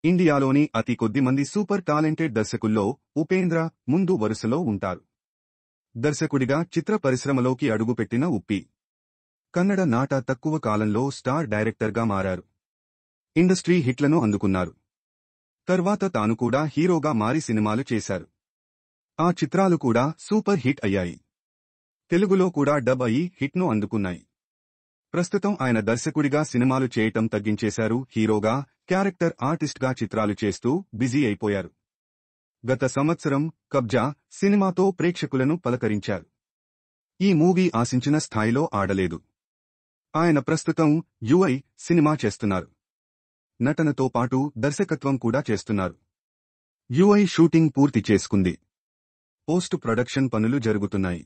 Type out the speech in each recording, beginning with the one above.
ఇండియాలోని అతి కొద్ది మంది సూపర్ టాలెంటెడ్ దర్శకుల్లో ఉపేంద్ర ముందు వరుసలో ఉంటారు. దర్శకుడిగా చిత్ర పరిశ్రమలోకి అడుగుపెట్టిన ఉప్పి కన్నడ నాట తక్కువ కాలంలో స్టార్ డైరెక్టర్గా మారారు. ఇండస్ట్రీ హిట్లను అందుకున్నారు. తర్వాత తాను కూడా హీరోగా మారి సినిమాలు చేశారు. ఆ చిత్రాలు కూడా సూపర్ హిట్ అయ్యాయి. తెలుగులో కూడా డబ్ అయి హిట్ను అందుకున్నాయి. ప్రస్తుతం ఆయన దర్శకుడిగా సినిమాలు చేయటం తగ్గించేశారు. హీరోగా, క్యారెక్టర్ ఆర్టిస్ట్గా చిత్రాలు చేస్తూ బిజీ అయిపోయారు. గత సంవత్సరం కబ్జా సినిమాతో ప్రేక్షకులను పలకరించారు. ఈ మూవీ ఆశించిన స్థాయిలో ఆడలేదు. ఆయన ప్రస్తుతం యుఐ సినిమా చేస్తున్నారు. నటనతో పాటు దర్శకత్వం కూడా చేస్తున్నారు. యుఐ షూటింగ్ పూర్తి చేసుకుంది. పోస్ట్ ప్రొడక్షన్ పనులు జరుగుతున్నాయి.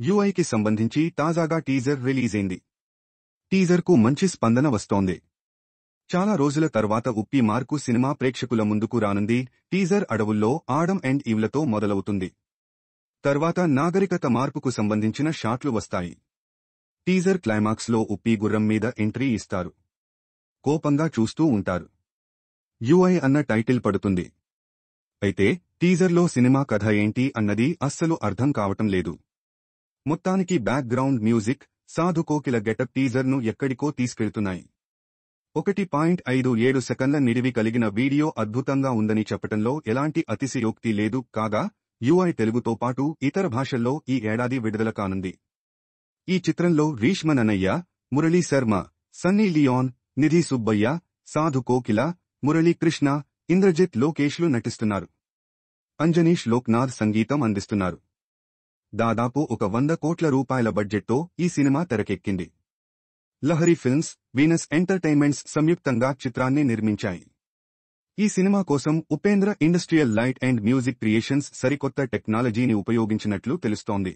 యుఐకి సంబంధించి తాజాగా టీజర్ రిలీజైంది. టీజర్కు మంచి స్పందన వస్తోంది. చాలా రోజుల తర్వాత ఉప్పి మార్కు సినిమా ప్రేక్షకుల ముందుకు రానుంది. టీజర్ అడవుల్లో ఆడమ్ అండ్ ఈవ్లతో మొదలవుతుంది. తర్వాత నాగరికత మార్పుకు సంబంధించిన షాట్లు వస్తాయి. టీజర్ క్లైమాక్స్లో ఉప్పి గుర్రం మీద ఎంట్రీ ఇస్తారు. కోపంగా చూస్తూ ఉంటారు. యుఐ అన్న టైటిల్ పడుతుంది. అయితే టీజర్లో సినిమా కథ ఏంటి అన్నది అస్సలు అర్థం కావటం లేదు. మొత్తానికి బ్యాక్ గ్రౌండ్ మ్యూజిక్, సాధు కోకిల గెటప్ టీజర్ను ఎక్కడికో తీసుకెళ్తున్నాయి. 1.57 సెకన్ల నిడివి కలిగిన వీడియో అద్భుతంగా ఉందని చెప్పటంలో ఎలాంటి అతిశయోక్తి లేదు. కాగా యుఐ తెలుగుతో పాటు ఇతర భాషల్లో ఈ ఏడాది విడుదల కానుంది. ఈ చిత్రంలో రీష్మ నన్నయ్య, మురళీ శర్మ, సన్నీ లియోన్, నిధి సుబ్బయ్య, సాధు కోకిల, మురళీ కృష్ణ, ఇంద్రజిత్ లోకేష్లు నటిస్తున్నారు. అంజనీష్ లోక్నాథ్ సంగీతం అందిస్తున్నారు. దాదాపు 100 కోట్ల రూపాయల బడ్జెట్తో ఈ సినిమా తెరకెక్కింది. లహరి ఫిల్మ్స్, వీనస్ ఎంటర్టైన్మెంట్స్ సంయుక్తంగా చిత్రాన్ని నిర్మించాయి. ఈ సినిమా కోసం Upendra industrial light and music creations సరికొత్త టెక్నాలజీని ఉపయోగించినట్లు తెలుస్తోంది.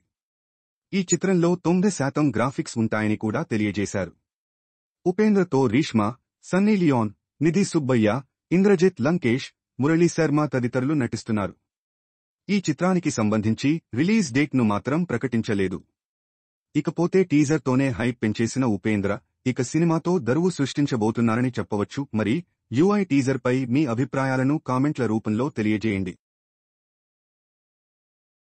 ఈ చిత్రంలో 90% గ్రాఫిక్స్ ఉంటాయని కూడా తెలియజేశారు. ఉపేంద్రతో రీష్మ, సన్నీ లియోన్, నిధి సుబ్బయ్య, ఇంద్రజిత్ లంకేష్, మురళీ శర్మ తదితరులు నటిస్తున్నారు. ఈ చిత్రానికి సంబంధించి రిలీజ్ డేట్ను మాత్రం ప్రకటించలేదు. ఇకపోతే టీజర్తోనే హైప్ పెంచేసిన ఉపేంద్ర ఇక సినిమాతో దరువు సృష్టించబోతున్నారని చెప్పవచ్చు. మరి యుఐ టీజర్పై మీ అభిప్రాయాలను కామెంట్ల రూపంలో తెలియజేయండి.